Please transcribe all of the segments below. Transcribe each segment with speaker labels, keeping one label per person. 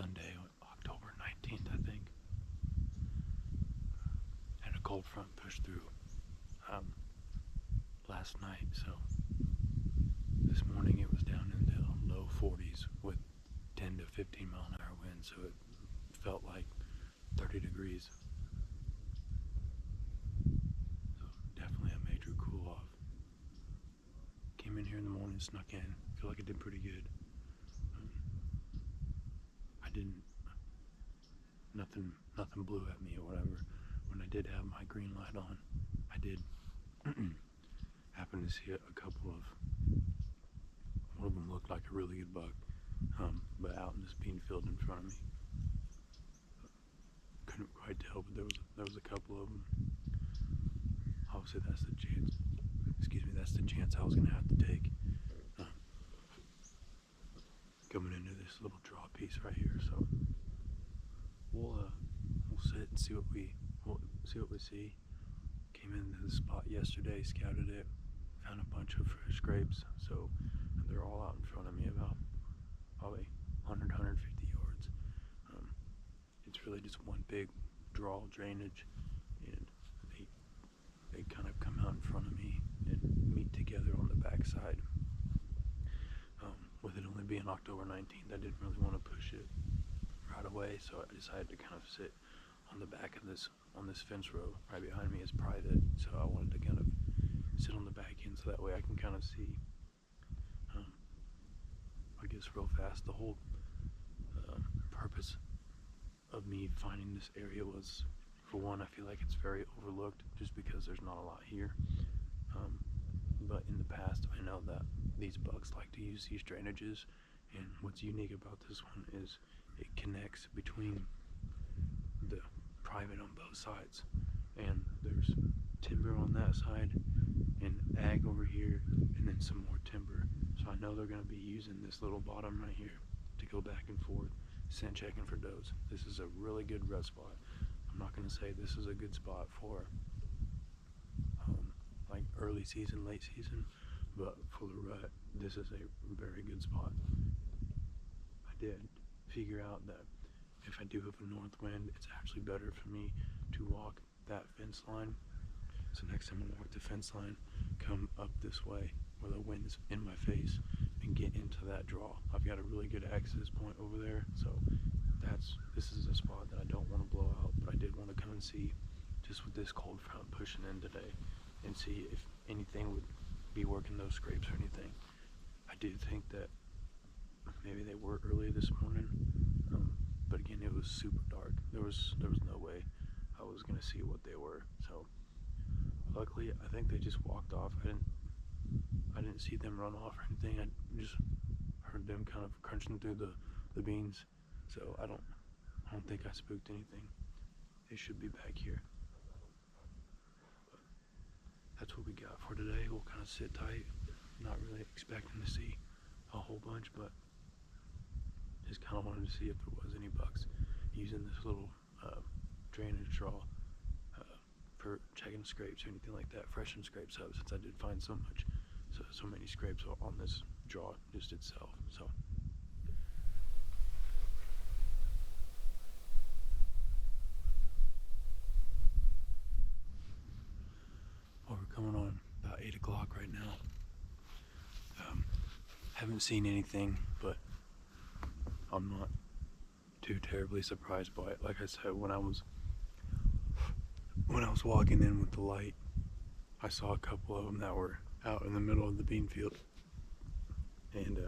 Speaker 1: Sunday, October 19th, I think. And a cold front pushed through last night, so this morning it was down in the low 40s with 10 to 15 mile an hour winds, so it felt like 30 degrees. So definitely a major cool off. Came in here in the morning, snuck in. Feel like I did pretty good. I didn't, nothing blew at me or whatever. When I did have my green light on, I did happen to see a couple of, one of them looked like a really good buck, but out in this bean field in front of me. Couldn't quite tell, but there was a couple of them. Obviously, that's the chance. That's the chance I was gonna have to take coming into this little draw piece right here. So we'll sit and see what we see. Came into the spot yesterday, scouted it, found a bunch of fresh scrapes. So they're all out in front of me, about probably 100, 150 yards. It's really just one big draw drainage, and they kind of come out in front of me and meet together on the backside. With it only being October 19th, I didn't really want to push it right away, so I decided to kind of sit on the back of this, on this fence row. Right behind me is private, so I wanted to kind of sit on the back end so that way I can kind of see, I guess real fast, the whole purpose of me finding this area was, for one, I feel like it's very overlooked just because there's not a lot here. But in the past, I know that these bucks like to use these drainages, and what's unique about this one is it connects between the private on both sides, and there's timber on that side and ag over here, and then some more timber. So I know they're going to be using this little bottom right here to go back and forth, scent checking for does. This is a really good rut spot. I'm not going to say this is a good spot for like early season, late season, but for the rut, this is a very good spot. I did figure out that if I do have a north wind, it's actually better for me to walk that fence line. So next time I walk the fence line, come up this way where the wind is in my face and get into that draw. I've got a really good access point over there, so this is a spot that I don't want to blow out, but I did want to come and see, just with this cold front pushing in today, and see if anything would be working those scrapes or anything. I did think that maybe they were early this morning, but again, it was super dark. There was no way I was gonna see what they were. So luckily, I think they just walked off. I didn't see them run off or anything. I just heard them kind of crunching through the beans. So I don't think I spooked anything. They should be back here. But that's what we got for today. We'll kind of sit tight. Not really expecting to see a whole bunch, but just kind of wanted to see if there was any bucks using this little drainage draw for checking scrapes or anything like that, freshen scrapes up, since I did find so many scrapes on this draw just itself. So well, we're coming on about 8 o'clock right now. Haven't seen anything, but I'm not too terribly surprised by it. Like I said, when I was walking in with the light, I saw a couple of them that were out in the middle of the bean field, and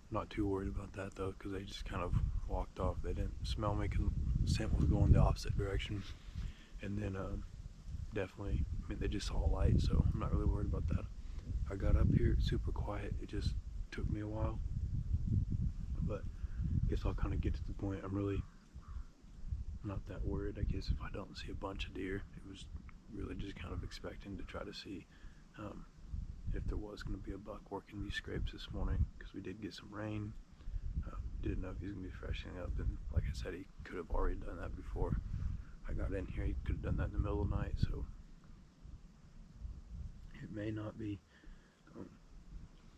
Speaker 1: not too worried about that though, because they just kind of walked off. They didn't smell me because the scent was going the opposite direction, and then definitely, I mean, they just saw a light, so I'm not really worried about that. I got up here super quiet. It just took me a while, but I guess I'll kind of get to the point. I'm really not that worried. I guess if I don't see a bunch of deer, it was really just kind of expecting to try to see if there was going to be a buck working these scrapes this morning, because we did get some rain. Didn't know if he was going to be freshening up, and like I said, he could have already done that before I got in here. He could have done that in the middle of the night, so it may not be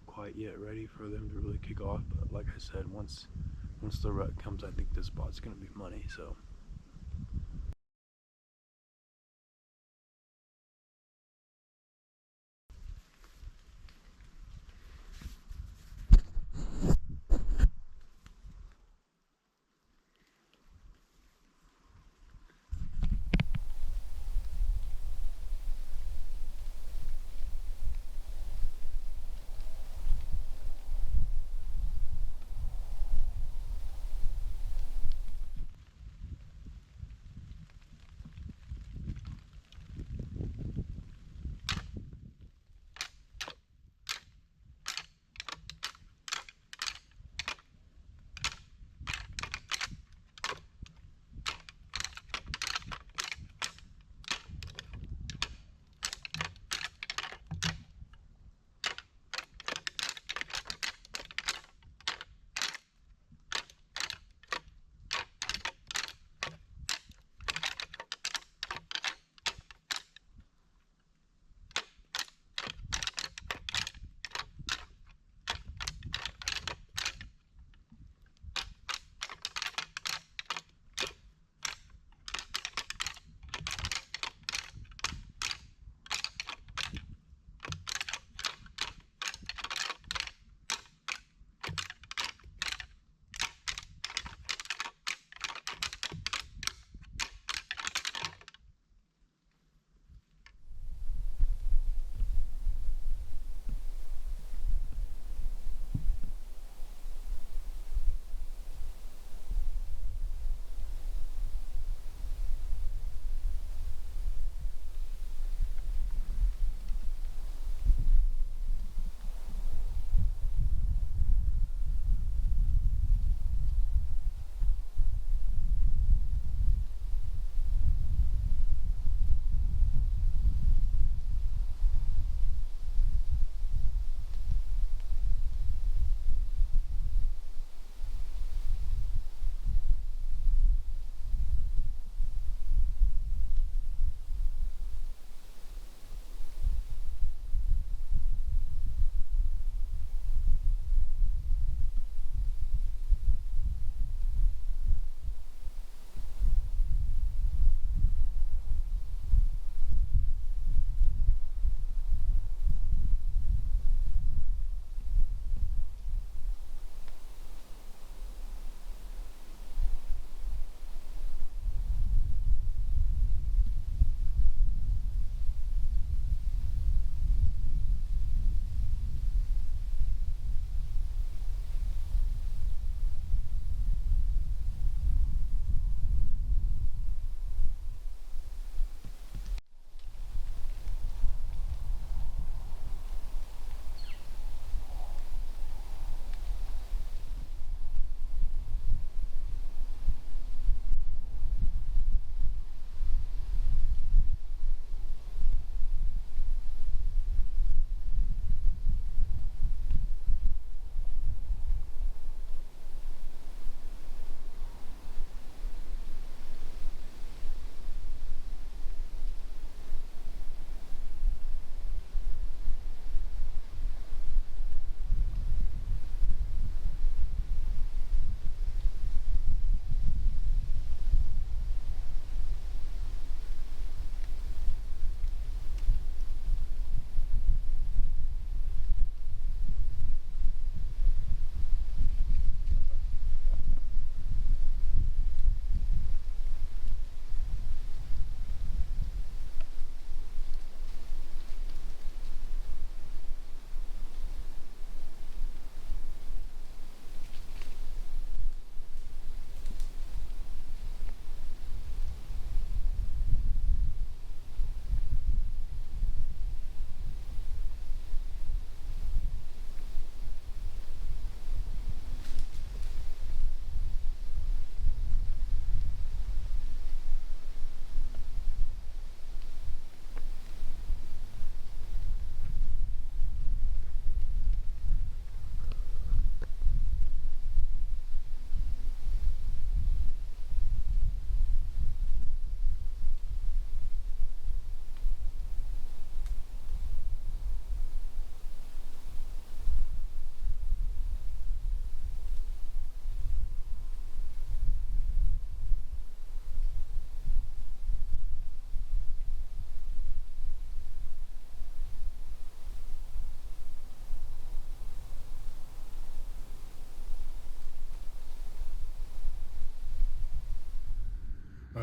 Speaker 1: quite yet ready for them to really kick off. But like I said, once once the rut comes, I think this spot's going to be money. So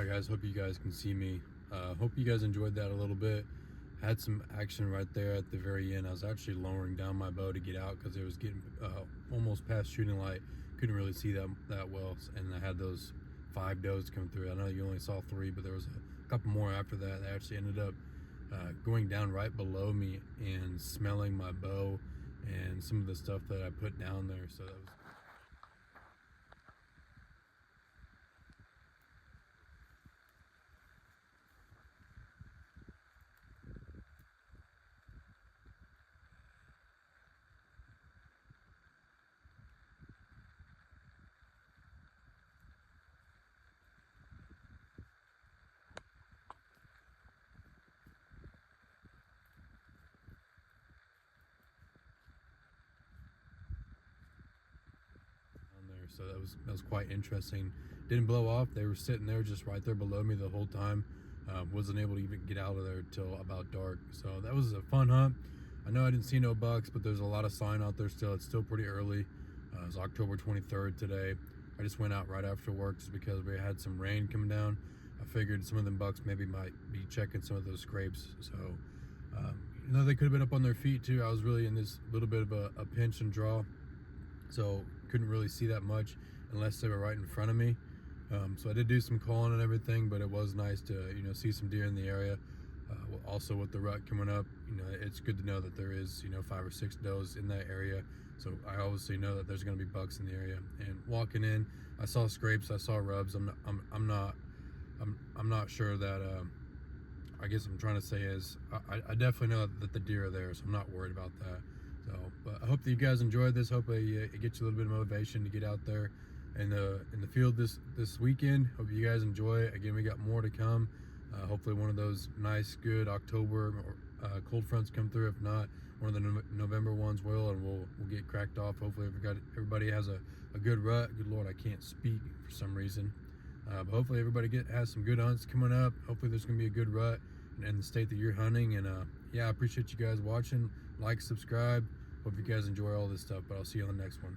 Speaker 2: Alright guys, hope you guys can see me. Hope you guys enjoyed that a little bit. Had some action right there at the very end. I was actually lowering down my bow to get out because it was getting almost past shooting light. Couldn't really see that well, and I had those 5 does come through. I know you only saw 3, but there was a couple more after that. They actually ended up going down right below me and smelling my bow and some of the stuff that I put down there. So that was there. So that was quite interesting. Didn't blow off. They were sitting there just right there below me the whole time. Wasn't able to even get out of there till about dark. So that was a fun hunt. I know I didn't see no bucks, but there's a lot of sign out there still. It's still pretty early. It's October 23rd today. I just went out right after work just because we had some rain coming down. I figured some of them bucks maybe might be checking some of those scrapes. So you know, they could have been up on their feet too. I was really in this little bit of a pinch and draw, so couldn't really see that much unless they were right in front of me. So I did do some calling and everything, but it was nice to, you know, see some deer in the area. Also with the rut coming up, you know, it's good to know that there is, you know, 5 or 6 does in that area. So I obviously know that there's going to be bucks in the area. And walking in, I saw scrapes, I saw rubs. I'm not sure that. I guess I'm trying to say is I definitely know that the deer are there, so I'm not worried about that. So, but I hope that you guys enjoyed this. Hopefully it gets you a little bit of motivation to get out there in the field this weekend. Hope you guys enjoy it. Again, we got more to come. Hopefully one of those nice, good October cold fronts come through. If not, one of the November ones will, and we'll get cracked off. Hopefully everybody has a good rut. Good Lord, I can't speak for some reason. But hopefully everybody has some good hunts coming up. Hopefully there's going to be a good rut in the state that you're hunting. And yeah, I appreciate you guys watching. Like, subscribe. Hope you guys enjoy all this stuff, but I'll see you on the next one.